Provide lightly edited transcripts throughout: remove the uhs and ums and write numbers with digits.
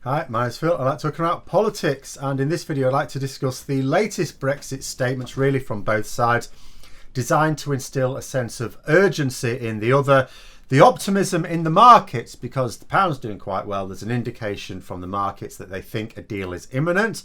Hi, my name's Phil. I like talking about politics, and in this video I'd like to discuss the latest Brexit statements, really from both sides, designed to instill a sense of urgency in the other, the optimism in the markets, because the pound's doing quite well. There's an indication from the markets that they think a deal is imminent.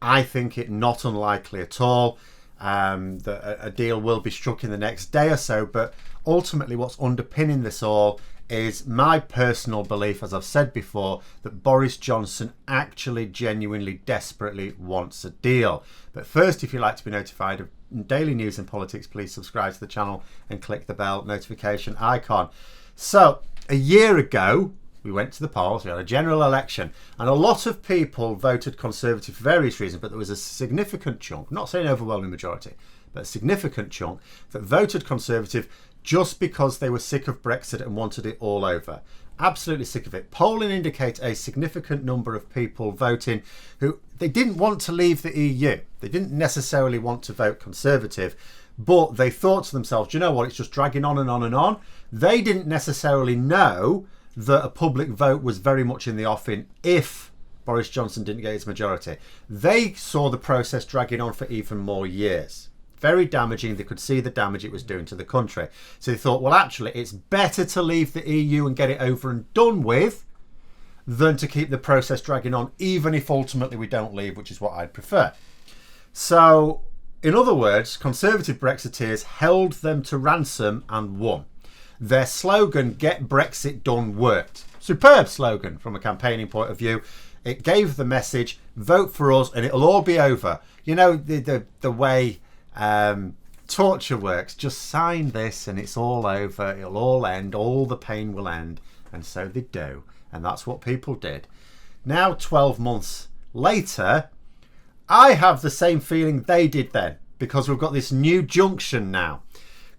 I think it not unlikely at all that a deal will be struck in the next day or so, but ultimately what's underpinning this all is my personal belief, as I've said before, that Boris Johnson actually genuinely desperately wants a deal. But first, if you'd like to be notified of daily news and politics, please subscribe to the channel and click the bell notification icon. So a year ago we went to the polls, we had a general election, and a lot of people voted Conservative for various reasons, but there was a significant chunk, not saying overwhelming majority, but a significant chunk that voted Conservative just because they were sick of Brexit and wanted it all over. Absolutely sick of it. Polling indicates a significant number of people voting who they didn't want to leave the EU. They didn't necessarily want to vote Conservative, but they thought to themselves, do you know what, it's just dragging on and on and on. They didn't necessarily know that a public vote was very much in the offing if Boris Johnson didn't get his majority. They saw the process dragging on for even more years. Very damaging. They could see the damage it was doing to the country. So they thought, well, actually, it's better to leave the EU and get it over and done with than to keep the process dragging on, even if ultimately we don't leave, which is what I'd prefer. So, in other words, Conservative Brexiteers held them to ransom and won. Their slogan, "Get Brexit Done," worked. Superb slogan from a campaigning point of view. It gave the message, vote for us and it'll all be over. You know, the way torture works, just sign this and it's all over, it'll all end, all the pain will end. And so they do, and that's what people did. Now 12 months later, I have the same feeling they did then, because we've got this new junction now.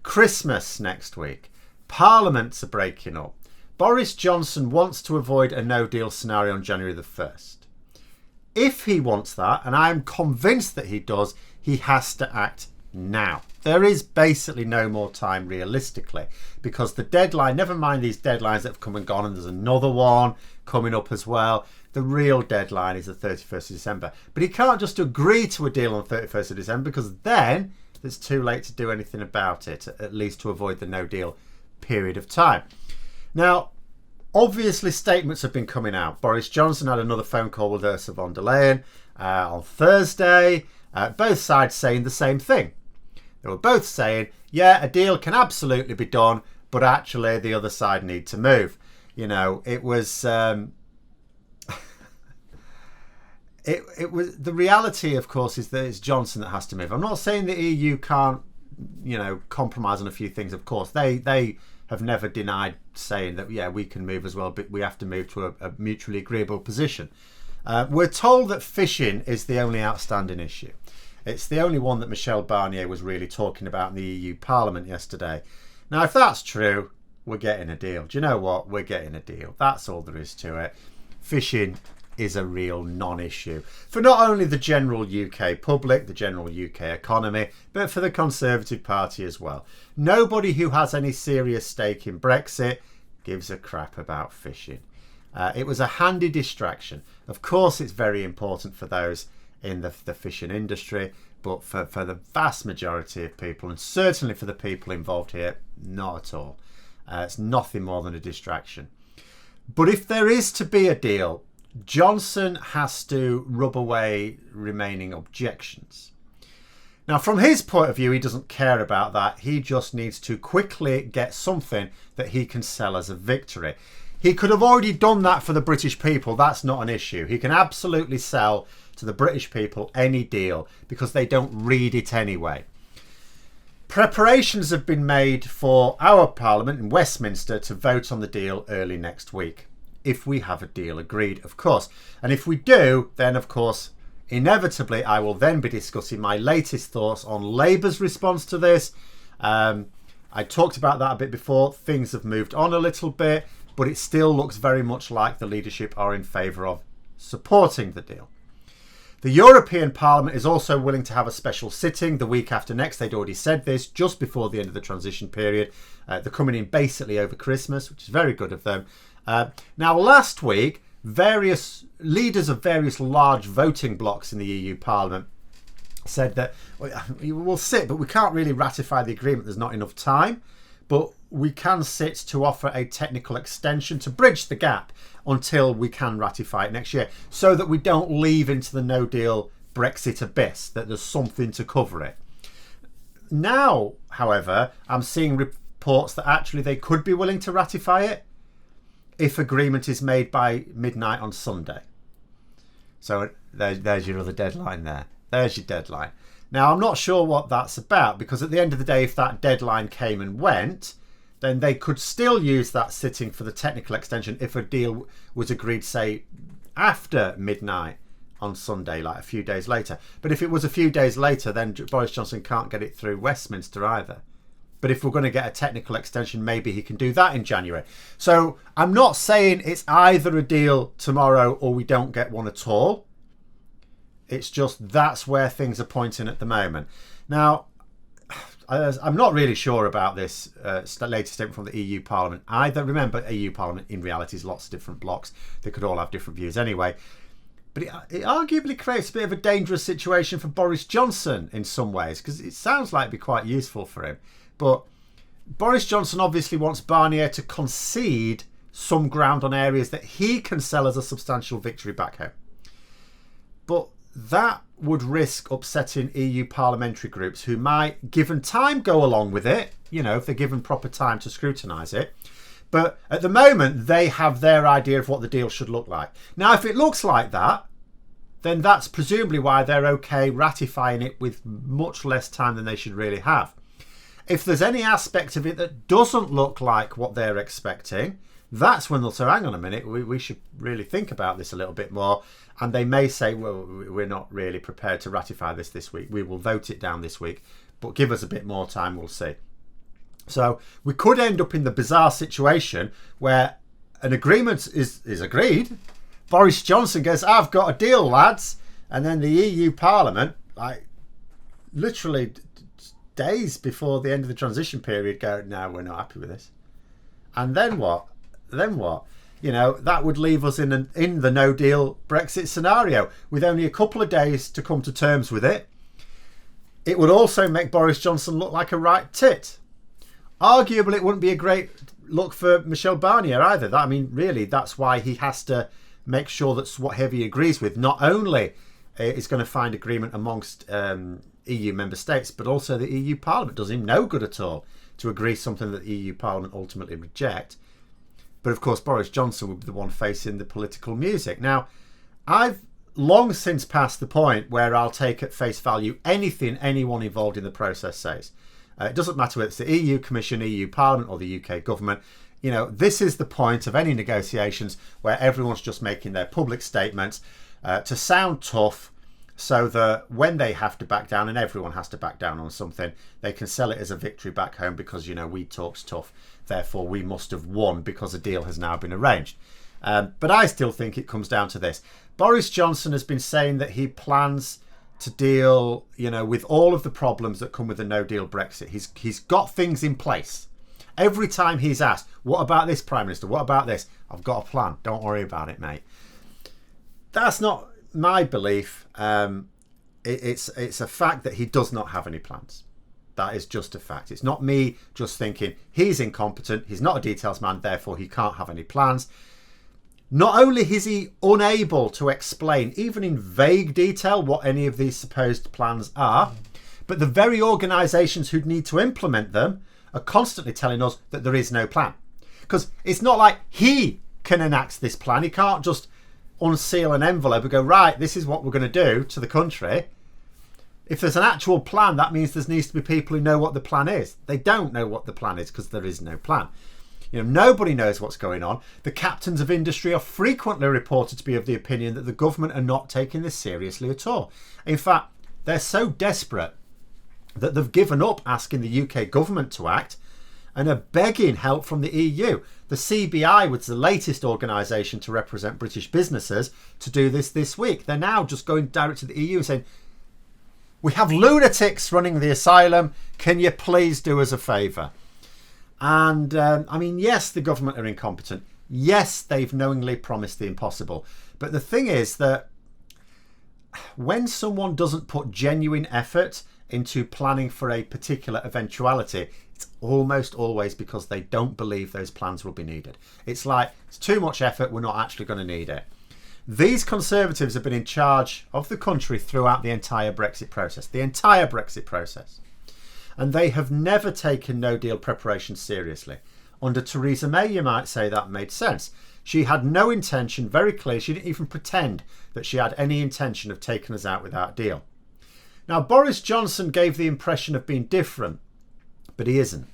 Christmas next week, parliaments are breaking up. Boris Johnson wants to avoid a no deal scenario on January the 1st. If he wants that, and I'm convinced that he does, he has to act now. There is basically no more time realistically, because the deadline, never mind these deadlines that have come and gone, and there's another one coming up as well. The real deadline is the 31st of December. But he can't just agree to a deal on the 31st of December, because then it's too late to do anything about it, at least to avoid the no deal period of time. Now, obviously statements have been coming out. Boris Johnson had another phone call with Ursula von der Leyen on Thursday. Both sides saying the same thing. They were both saying, yeah, a deal can absolutely be done, but actually the other side need to move. You know, it was it was the reality, of course, is that it's Johnson that has to move. I'm not saying the EU can't, you know, compromise on a few things. Of course, they have never denied saying that, yeah, we can move as well, but we have to move to a mutually agreeable position. We're told that fishing is the only outstanding issue. It's the only one that Michel Barnier was really talking about in the EU Parliament yesterday. Now, if that's true, we're getting a deal. Do you know what? We're getting a deal. That's all there is to it. Fishing is a real non-issue for not only the general UK public, the general UK economy, but for the Conservative Party as well. Nobody who has any serious stake in Brexit gives a crap about fishing. It was a handy distraction. Of course, it's very important for those in the fishing industry, but for the vast majority of people, and certainly for the people involved here, not at all. It's nothing more than a distraction. But if there is to be a deal, Johnson has to rub away remaining objections. Now, from his point of view, he doesn't care about that. He just needs to quickly get something that he can sell as a victory. He could have already done that for the British people. That's not an issue. He can absolutely sell to the British people any deal, because they don't read it anyway. Preparations have been made for our Parliament in Westminster to vote on the deal early next week, if we have a deal agreed, of course. And if we do, then of course, inevitably, I will then be discussing my latest thoughts on Labour's response to this. I talked about that a bit before. Things have moved on a little bit, but it still looks very much like the leadership are in favour of supporting the deal. The European Parliament is also willing to have a special sitting the week after next. They'd already said this just before the end of the transition period. They're coming in basically over Christmas, which is very good of them. Now, last week, various leaders of various large voting blocs in the EU Parliament said that we'll sit, but we can't really ratify the agreement. There's not enough time, but we can sit to offer a technical extension to bridge the gap until we can ratify it next year, so that we don't leave into the no deal Brexit abyss, that there's something to cover it. Now, however, I'm seeing reports that actually they could be willing to ratify it if agreement is made by midnight on Sunday. So there's your other deadline there. There's your deadline. Now, I'm not sure what that's about, because at the end of the day, if that deadline came and went, then they could still use that sitting for the technical extension if a deal was agreed, say, after midnight on Sunday, like a few days later. But if it was a few days later, then Boris Johnson can't get it through Westminster either. But if we're going to get a technical extension, maybe he can do that in January. So I'm not saying it's either a deal tomorrow or we don't get one at all. It's just that's where things are pointing at the moment. Now, I'm not really sure about this latest statement from the EU Parliament either. Remember, EU Parliament in reality is lots of different blocks. They could all have different views anyway. But it arguably creates a bit of a dangerous situation for Boris Johnson in some ways, because it sounds like it'd be quite useful for him. But Boris Johnson obviously wants Barnier to concede some ground on areas that he can sell as a substantial victory back home. But that would risk upsetting EU parliamentary groups who might, given time, go along with it, you know, if they're given proper time to scrutinise it. But at the moment, they have their idea of what the deal should look like. Now, if it looks like that, then that's presumably why they're okay ratifying it with much less time than they should really have. If there's any aspect of it that doesn't look like what they're expecting, that's when they'll say, hang on a minute, we should really think about this a little bit more. And they may say, well, we're not really prepared to ratify this week. We will vote it down this week, but give us a bit more time, we'll see. So we could end up in the bizarre situation where an agreement is agreed. Boris Johnson goes, I've got a deal, lads. And then the EU Parliament, like literally days before the end of the transition period, go, no, we're not happy with this. And then what? You know, that would leave us in the no deal Brexit scenario with only a couple of days to come to terms with it. It would also make Boris Johnson look like a right tit. Arguably, it wouldn't be a great look for Michel Barnier either. I mean, really, that's why he has to make sure that's whatever he agrees with, not only is going to find agreement amongst EU member states, but also the EU Parliament. Does him no good at all to agree something that the EU Parliament ultimately reject. But of course, Boris Johnson would be the one facing the political music. Now, I've long since passed the point where I'll take at face value anything anyone involved in the process says. It doesn't matter whether it's the EU Commission, EU Parliament or the UK government. You know, this is the point of any negotiations where everyone's just making their public statements to sound tough, so that when they have to back down, and everyone has to back down on something, they can sell it as a victory back home because, you know, we talk's tough. Therefore, we must have won because a deal has now been arranged. But I still think it comes down to this. Boris Johnson has been saying that he plans to deal, you know, with all of the problems that come with a no-deal Brexit. He's got things in place. Every time he's asked, what about this, Prime Minister? What about this? I've got a plan. Don't worry about it, mate. That's not my belief. It's a fact that he does not have any plans. That is just a fact. It's not me just thinking he's incompetent, he's not a details man, therefore he can't have any plans. Not only is he unable to explain, even in vague detail, what any of these supposed plans are, but the very organisations who'd need to implement them are constantly telling us that there is no plan. Because it's not like he can enact this plan. He can't just unseal an envelope and go, right, this is what we're going to do to the country. If there's an actual plan, that means there needs to be people who know what the plan is. They don't know what the plan is because there is no plan. You know, nobody knows what's going on. The captains of industry are frequently reported to be of the opinion that the government are not taking this seriously at all. In fact, they're so desperate that they've given up asking the UK government to act and are begging help from the EU. The CBI was the latest organisation to represent British businesses to do this week. They're now just going direct to the EU saying, we have lunatics running the asylum. Can you please do us a favour? And I mean, yes, the government are incompetent. Yes, they've knowingly promised the impossible. But the thing is that when someone doesn't put genuine effort into planning for a particular eventuality, it's almost always because they don't believe those plans will be needed. It's like, it's too much effort, we're not actually going to need it. These Conservatives have been in charge of the country throughout the entire Brexit process. And they have never taken no deal preparation seriously. Under Theresa May, you might say that made sense. She had no intention, very clear, she didn't even pretend that she had any intention of taking us out without a deal. Now, Boris Johnson gave the impression of being different, but he isn't.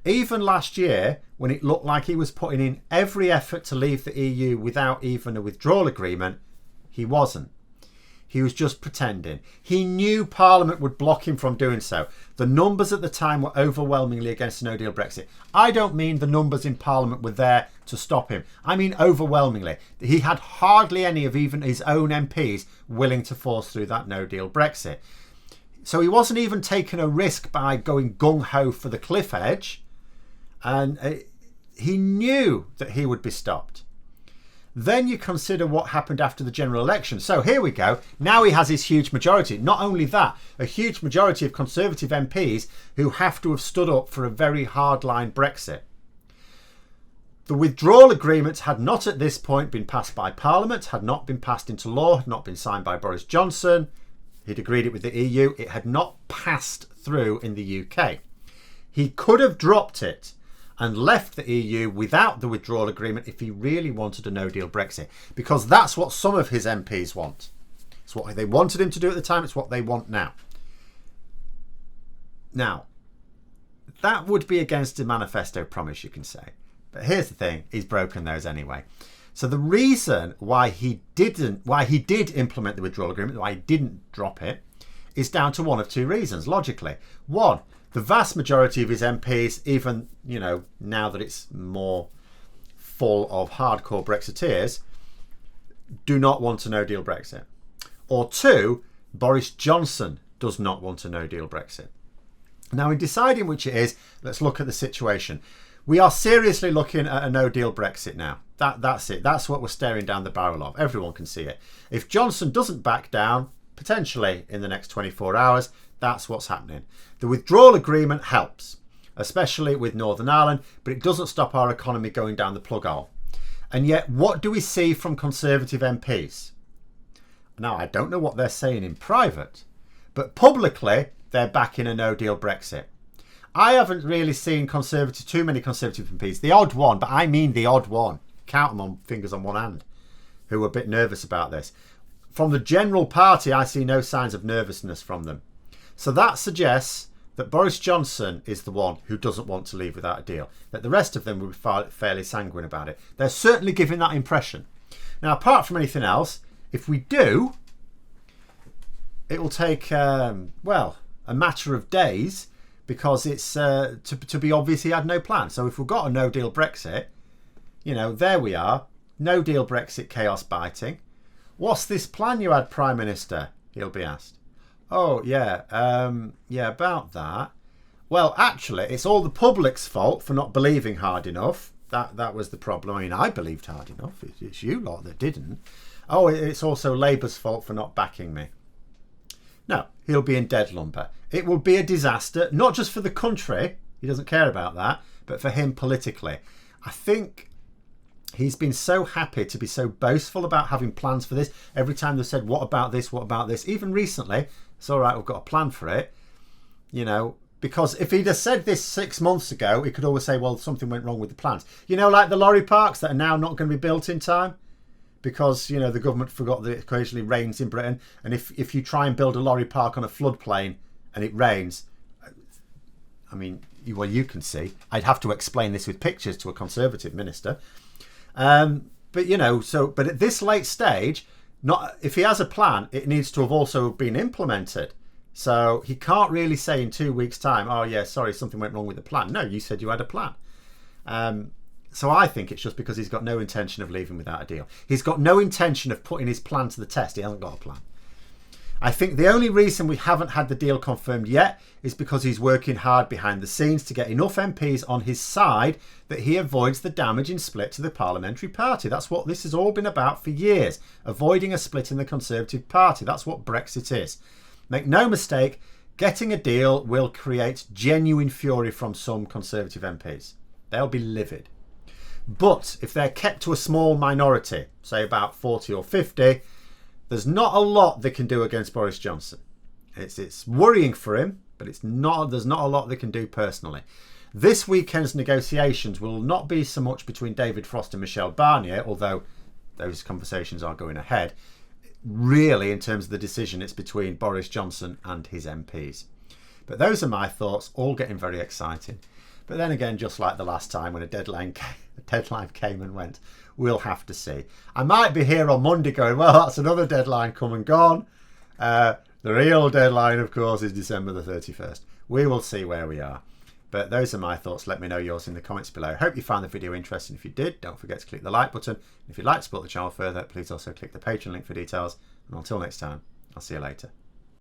Even last year, when it looked like he was putting in every effort to leave the EU without even a withdrawal agreement, he wasn't. He was just pretending. He knew Parliament would block him from doing so. The numbers at the time were overwhelmingly against a no-deal Brexit. I don't mean the numbers in Parliament were there to stop him. I mean overwhelmingly. He had hardly any of even his own MPs willing to force through that no-deal Brexit. So he wasn't even taking a risk by going gung-ho for the cliff edge. And he knew that he would be stopped. Then you consider what happened after the general election. So here we go. Now he has his huge majority. Not only that, a huge majority of Conservative MPs who have to have stood up for a very hardline Brexit. The withdrawal agreement had not at this point been passed by Parliament, had not been passed into law, had not been signed by Boris Johnson. He'd agreed it with the EU. It had not passed through in the UK. He could have dropped it and left the EU without the withdrawal agreement if he really wanted a no-deal Brexit, because that's what some of his MPs want. It's what they wanted him to do at the time. It's what they want now. Now, that would be against a manifesto promise, you can say. But here's the thing, he's broken those anyway. So the reason why he did implement the withdrawal agreement, why he didn't drop it, is down to one of two reasons, logically. One, the vast majority of his MPs, even, now that it's more full of hardcore Brexiteers, do not want a no-deal Brexit. Or two, Boris Johnson does not want a no-deal Brexit. Now, in deciding which it is, let's look at the situation. We are seriously looking at a no-deal Brexit now. That's it. That's what we're staring down the barrel of. Everyone can see it. If Johnson doesn't back down, potentially in the next 24 hours, that's what's happening. The withdrawal agreement helps, especially with Northern Ireland, but it doesn't stop our economy going down the plug hole. And yet, what do we see from Conservative MPs? Now, I don't know what they're saying in private, but publicly, they're backing a no-deal Brexit. I haven't really seen too many Conservative MPs, the odd one, but I mean the odd one, count them on fingers on one hand, who are a bit nervous about this. From the general party, I see no signs of nervousness from them. So that suggests that Boris Johnson is the one who doesn't want to leave without a deal, that the rest of them will be fairly sanguine about it. They're certainly giving that impression. Now, apart from anything else, if we do, it will take, a matter of days, because it's to be obvious he had no plan. So if we've got a no-deal Brexit, there we are, no-deal Brexit, chaos biting. What's this plan you had, Prime Minister? He'll be asked. Oh, yeah, about that. Well, actually, it's all the public's fault for not believing hard enough. That was the problem. I mean, I believed hard enough. It's you lot that didn't. Oh, it's also Labour's fault for not backing me. No, he'll be in dead lumber. It will be a disaster, not just for the country, he doesn't care about that, but for him politically. I think he's been so happy to be so boastful about having plans for this. Every time they've said, what about this, what about this? Even recently, it's all right, we've got a plan for it. Because if he'd have said this 6 months ago, he could always say, well, something went wrong with the plans. Like the lorry parks that are now not going to be built in time. Because, the government forgot that it occasionally rains in Britain. And if you try and build a lorry park on a floodplain and it rains, I mean, you can see. I'd have to explain this with pictures to a Conservative minister. But at this late stage, if he has a plan, it needs to have also been implemented. So he can't really say in 2 weeks' time, oh, yeah, sorry, something went wrong with the plan. No, you said you had a plan. So I think it's just because he's got no intention of leaving without a deal. He's got no intention of putting his plan to the test. He hasn't got a plan. I think the only reason we haven't had the deal confirmed yet is because he's working hard behind the scenes to get enough MPs on his side that he avoids the damaging split to the parliamentary party. That's what this has all been about for years, avoiding a split in the Conservative Party. That's what Brexit is. Make no mistake, getting a deal will create genuine fury from some Conservative MPs. They'll be livid. But if they're kept to a small minority, say about 40 or 50, there's not a lot they can do against Boris Johnson. It's worrying for him, but there's not a lot they can do personally. This weekend's negotiations will not be so much between David Frost and Michel Barnier, although those conversations are going ahead. Really, in terms of the decision, it's between Boris Johnson and his MPs. But those are my thoughts, all getting very exciting. But then again, just like the last time when a deadline came and went, we'll have to see. I might be here on Monday going, well, that's another deadline come and gone. The real deadline, of course, is December the 31st. We will see where we are. But those are my thoughts. Let me know yours in the comments below. Hope you found the video interesting. If you did, don't forget to click the like button. If you'd like to support the channel further, please also click the Patreon link for details. And until next time, I'll see you later.